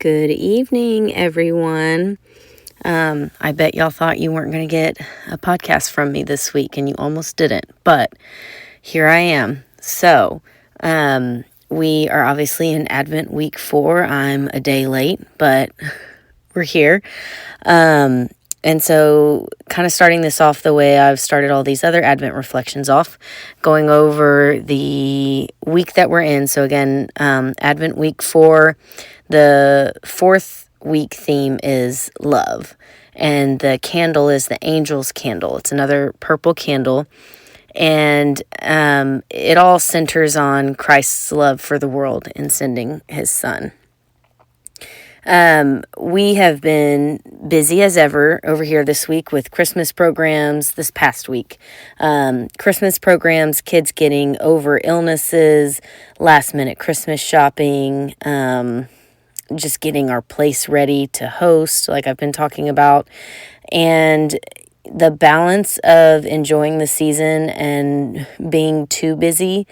Good evening, everyone. I bet y'all thought you weren't going to get a podcast from me this week, and you almost didn't, but here I am. So, we are obviously in Advent week 4. I'm a day late, but we're here. And so kind of starting this off the way I've started all these other Advent reflections off, going over the week that we're in. So again, Advent week 4, the 4th week theme is love. And the candle is the angel's candle. It's another purple candle. And it all centers on Christ's love for the world in sending his son. We have been busy as ever over here this week with Christmas programs this past week. Christmas programs, kids getting over illnesses, last minute Christmas shopping, just getting our place ready to host, like I've been talking about. And the balance of enjoying the season and being too busy,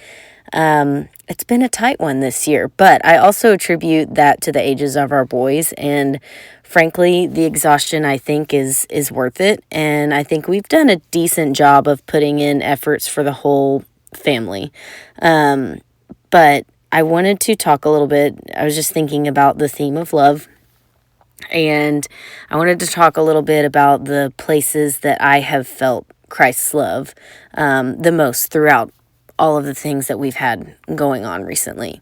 it's been a tight one this year, but I also attribute that to the ages of our boys, and frankly, the exhaustion I think is worth it, and I think we've done a decent job of putting in efforts for the whole family. But I wanted to talk a little bit, I was just thinking about the theme of love, and I wanted to talk a little bit about the places that I have felt Christ's love the most throughout all of the things that we've had going on recently.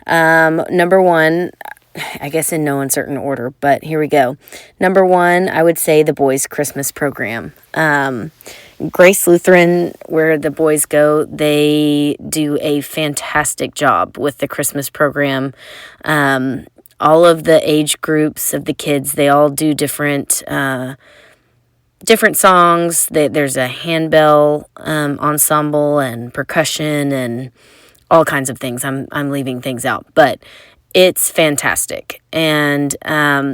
Number one, I guess in no uncertain order, but here we go. Number one, I would say the boys' Christmas program. Grace Lutheran, where the boys go, they do a fantastic job with the Christmas program. All of the age groups of the kids, they all do different songs. There's a handbell ensemble and percussion and all kinds of things. I'm leaving things out, but it's fantastic. And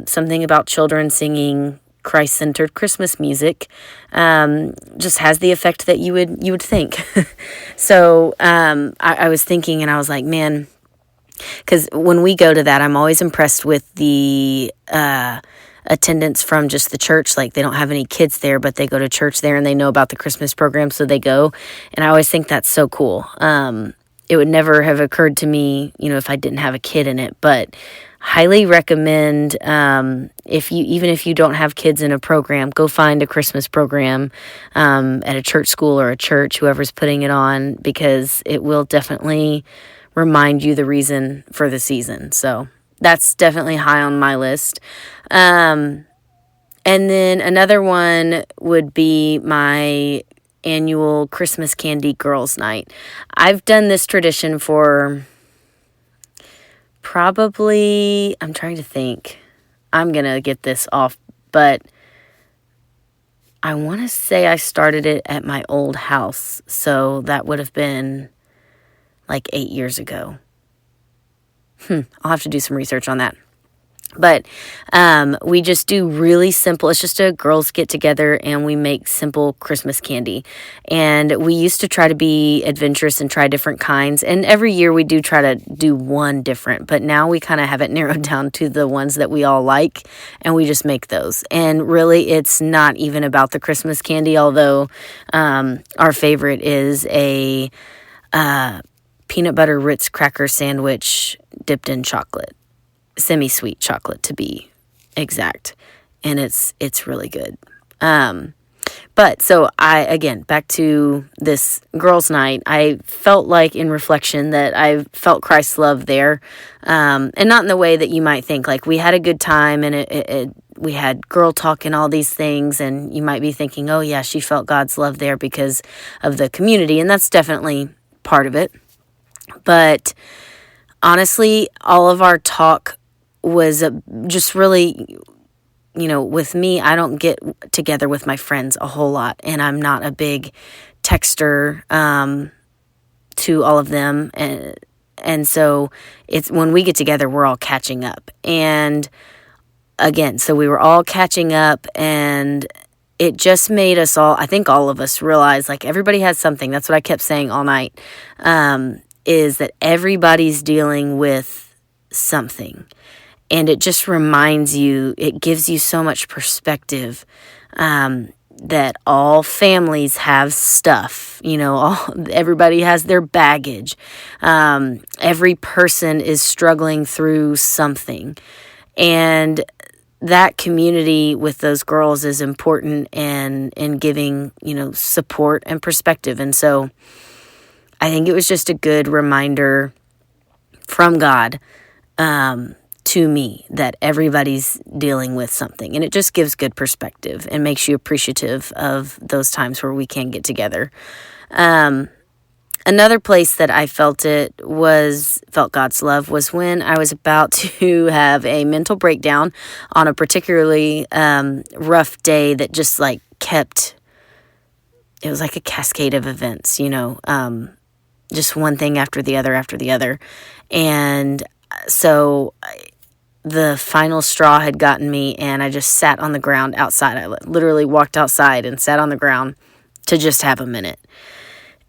something about children singing Christ-centered Christmas music just has the effect that you would think. So I was thinking, and I was like, man, because when we go to that, I'm always impressed with the attendance from just the church. Like, they don't have any kids there, but they go to church there and they know about the Christmas program, so they go. And I always think that's so cool. It would never have occurred to me, if I didn't have a kid in it, but highly recommend, even if you don't have kids in a program, go find a Christmas program at a church school or a church, whoever's putting it on, because it will definitely remind you the reason for the season. So that's definitely high on my list. And then another one would be my annual Christmas candy girls' night. I've done this tradition for probably, I'm trying to think, I'm going to get this off, but I want to say I started it at my old house. So that would have been like 8 years ago. I'll have to do some research on that. But we just do really simple. It's just a girls get together and we make simple Christmas candy. And we used to try to be adventurous and try different kinds. And every year we do try to do one different. But now we kind of have it narrowed down to the ones that we all like. And we just make those. And really, it's not even about the Christmas candy. Although our favorite is a peanut butter Ritz cracker sandwich dipped in chocolate. Semi-sweet chocolate, to be exact, and it's really good. But so back to this girls' night, I felt like in reflection that I felt Christ's love there, and not in the way that you might think. Like, we had a good time, and we had girl talk and all these things, and you might be thinking, oh yeah, she felt God's love there because of the community, and that's definitely part of it. But honestly, all of our talk was just really, with me, I don't get together with my friends a whole lot, and I'm not a big texter to all of them, and so it's when we get together, we're all catching up. And again, so we were all catching up, and it just made us all, I think all of us, realize, like, everybody has something. That's what I kept saying all night, is that everybody's dealing with something. And it just reminds you, it gives you so much perspective, that all families have stuff, everybody has their baggage. Every person is struggling through something. And that community with those girls is important and in giving, support and perspective. And so I think it was just a good reminder from God, to me, that everybody's dealing with something, and it just gives good perspective and makes you appreciative of those times where we can get together. Another place that I felt God's love was when I was about to have a mental breakdown on a particularly rough day that just it was like a cascade of events, just one thing after the other. And so the final straw had gotten me, and I just sat on the ground outside. I literally walked outside and sat on the ground to just have a minute.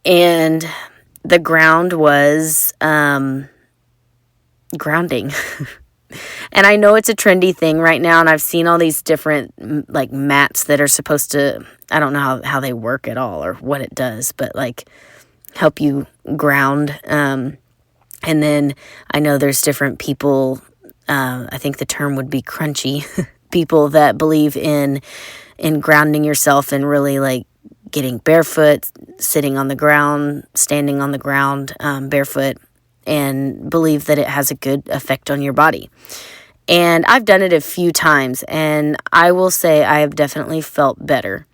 And the ground was grounding. And I know it's a trendy thing right now, and I've seen all these different mats that are supposed to, I don't know how they work at all or what it does, but help you ground. And then I know there's different people, I think the term would be crunchy, people that believe in grounding yourself and really getting barefoot, sitting on the ground, standing on the ground, barefoot, and believe that it has a good effect on your body. And I've done it a few times, and I will say I have definitely felt better.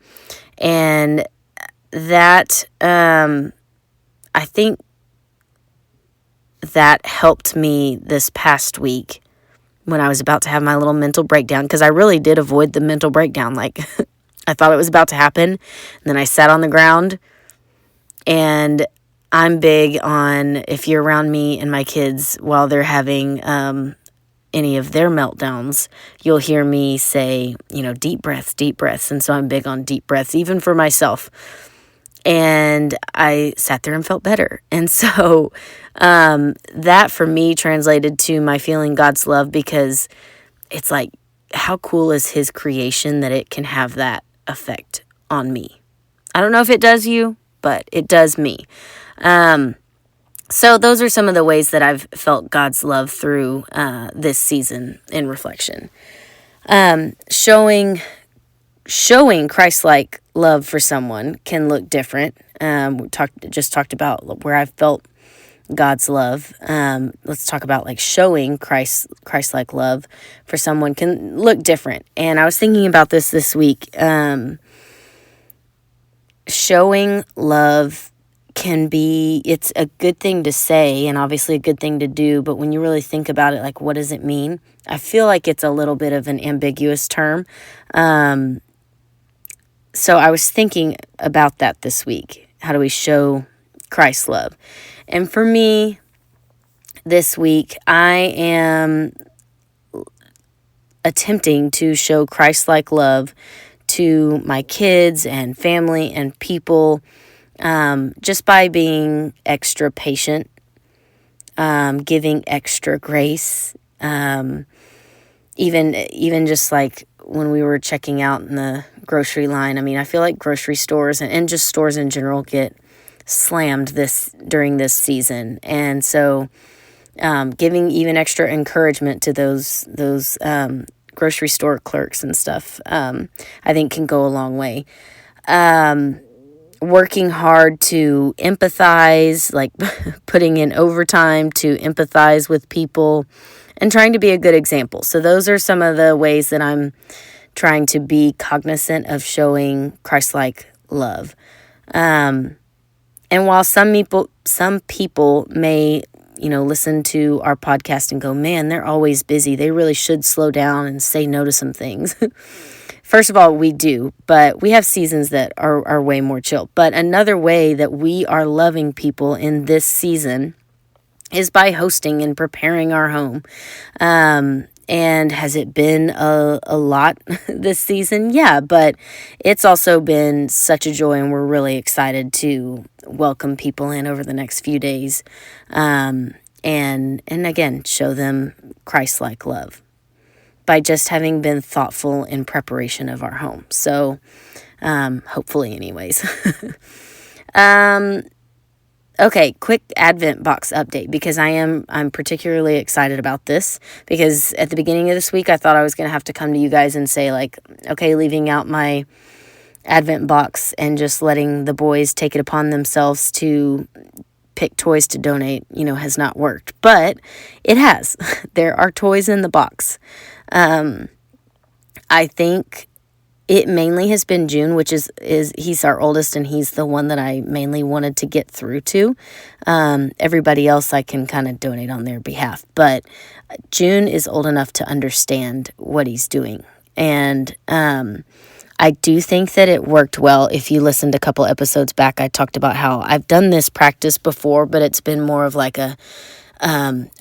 And that, I think that helped me this past week when I was about to have my little mental breakdown, because I really did avoid the mental breakdown. I thought it was about to happen, and then I sat on the ground. And I'm big on, if you're around me and my kids while they're having any of their meltdowns, you'll hear me say, deep breaths, deep breaths. And so I'm big on deep breaths, even for myself. And I sat there and felt better. And so that for me translated to my feeling God's love, because it's how cool is his creation that it can have that effect on me. I don't know if it does you, but it does me. So those are some of the ways that I've felt God's love through this season in reflection. Showing Christ-like love for someone can look different. We talked about where I've felt God's love. Let's talk about showing Christ-like love for someone can look different. And I was thinking about this week. Showing love it's a good thing to say and obviously a good thing to do, but when you really think about it, what does it mean? I feel like it's a little bit of an ambiguous term. So I was thinking about that this week. How do we show Christ's love? And for me, this week, I am attempting to show Christ-like love to my kids and family and people, just by being extra patient, giving extra grace, even just when we were checking out in the grocery line. I mean, I feel like grocery stores and just stores in general get slammed during this season. And so giving even extra encouragement to those grocery store clerks and stuff, I think can go a long way. Working hard to empathize, putting in overtime to empathize with people and trying to be a good example. So those are some of the ways that I'm trying to be cognizant of showing Christ-like love. And while some people may, listen to our podcast and go, man, they're always busy. They really should slow down and say no to some things. First of all, we do, but we have seasons that are way more chill. But another way that we are loving people in this season is by hosting and preparing our home. And has it been a lot this season? Yeah, but it's also been such a joy, and we're really excited to welcome people in over the next few days. And again, show them Christ-like love. by just having been thoughtful in preparation of our home. So, hopefully anyways. Okay, quick Advent box update, because I'm particularly excited about this, because at the beginning of this week, I thought I was going to have to come to you guys and say, like, okay, leaving out my Advent box and just letting the boys take it upon themselves to pick toys to donate, has not worked. But it has. There are toys in the box. I think it mainly has been June, which is he's our oldest, and he's the one that I mainly wanted to get through to. Everybody else I can kind of donate on their behalf. But June is old enough to understand what he's doing. And I do think that it worked well. If you listened a couple episodes back, I talked about how I've done this practice before, but it's been more of like a,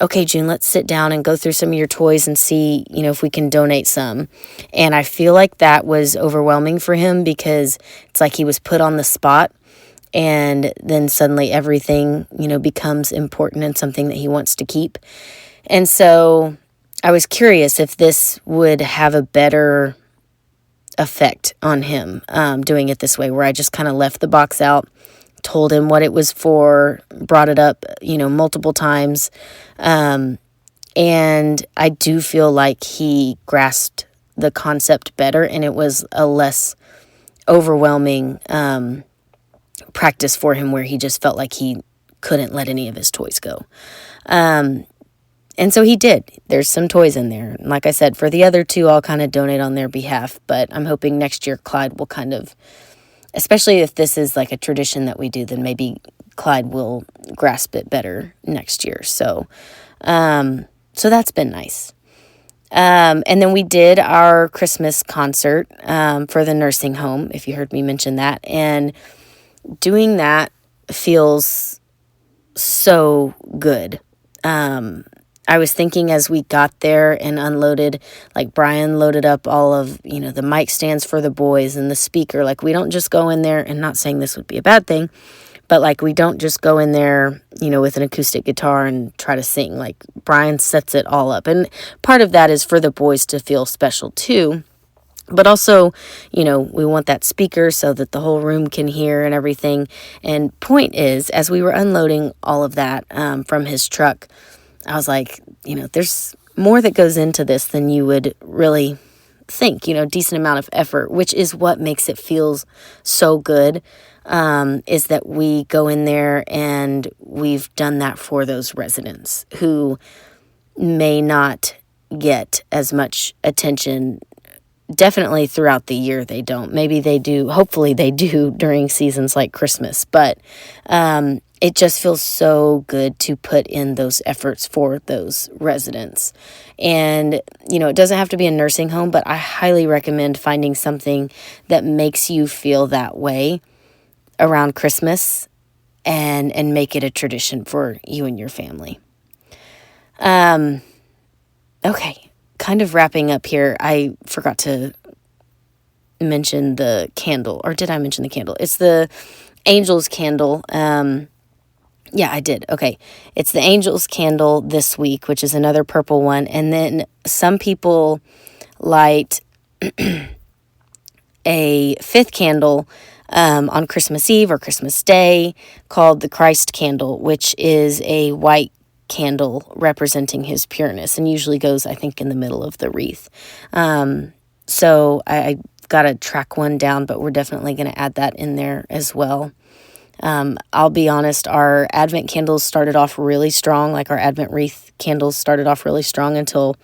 okay, June, let's sit down and go through some of your toys and see, if we can donate some. And I feel like that was overwhelming for him, because it's like he was put on the spot, and then suddenly everything, becomes important and something that he wants to keep. And so I was curious if this would have a better effect on him, doing it this way, where I just kind of left the box out, told him what it was for, brought it up, multiple times. And I do feel like he grasped the concept better, and it was a less overwhelming practice for him, where he just felt like he couldn't let any of his toys go. And so he did. There's some toys in there. And like I said, for the other two, I'll kind of donate on their behalf. But I'm hoping next year Clyde will kind of, especially if this is like a tradition that we do, then maybe Clyde will grasp it better next year. So that's been nice. And then we did our Christmas concert for the nursing home, if you heard me mention that. And doing that feels so good. I was thinking as we got there and unloaded, like Brian loaded up all of, the mic stands for the boys and the speaker. Like, we don't just go in there, and not saying this would be a bad thing, but like, we don't just go in there, with an acoustic guitar and try to sing. Like, Brian sets it all up. And part of that is for the boys to feel special too. But also, we want that speaker so that the whole room can hear and everything. And point is, as we were unloading all of that from his truck, I was like, there's more that goes into this than you would really think, decent amount of effort, which is what makes it feel so good, is that we go in there and we've done that for those residents who may not get as much attention. Definitely throughout the year they don't. Maybe they do. Hopefully they do during seasons like Christmas. But it just feels so good to put in those efforts for those residents. And, it doesn't have to be a nursing home, but I highly recommend finding something that makes you feel that way around Christmas and make it a tradition for you and your family. Okay. Kind of wrapping up here, I forgot to mention the candle, or did I mention the candle? It's the Angels candle. Yeah, I did. Okay. It's the Angels candle this week, which is another purple one. And then some people light a fifth candle on Christmas Eve or Christmas Day called the Christ candle, which is a white candle representing his pureness, and usually goes, I think, in the middle of the wreath. So I got to track one down, but we're definitely going to add that in there as well. I'll be honest, our Advent candles started off really strong, like our Advent wreath candles started off really strong until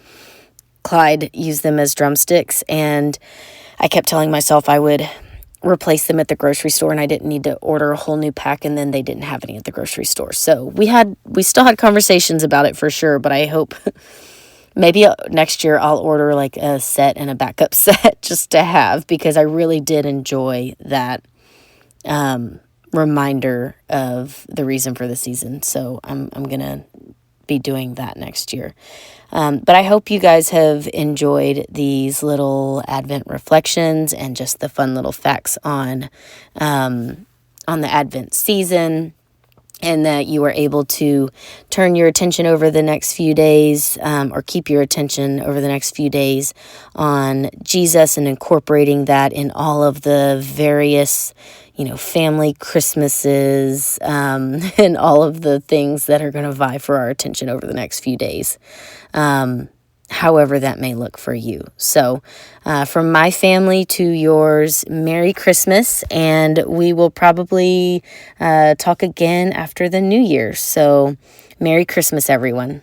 Clyde used them as drumsticks, and I kept telling myself I would replace them at the grocery store, and I didn't need to order a whole new pack, and then they didn't have any at the grocery store. So we still had conversations about it for sure, but I hope maybe next year I'll order like a set and a backup set just to have, because I really did enjoy that reminder of the reason for the season. So I'm going to be doing that next year. But I hope you guys have enjoyed these little Advent reflections and just the fun little facts on the Advent season and that you are able to turn your attention over the next few days, or keep your attention over the next few days on Jesus and incorporating that in all of the various, family Christmases, and all of the things that are going to vie for our attention over the next few days. However that may look for you. So from my family to yours, Merry Christmas, and we will probably talk again after the New Year. So Merry Christmas, everyone.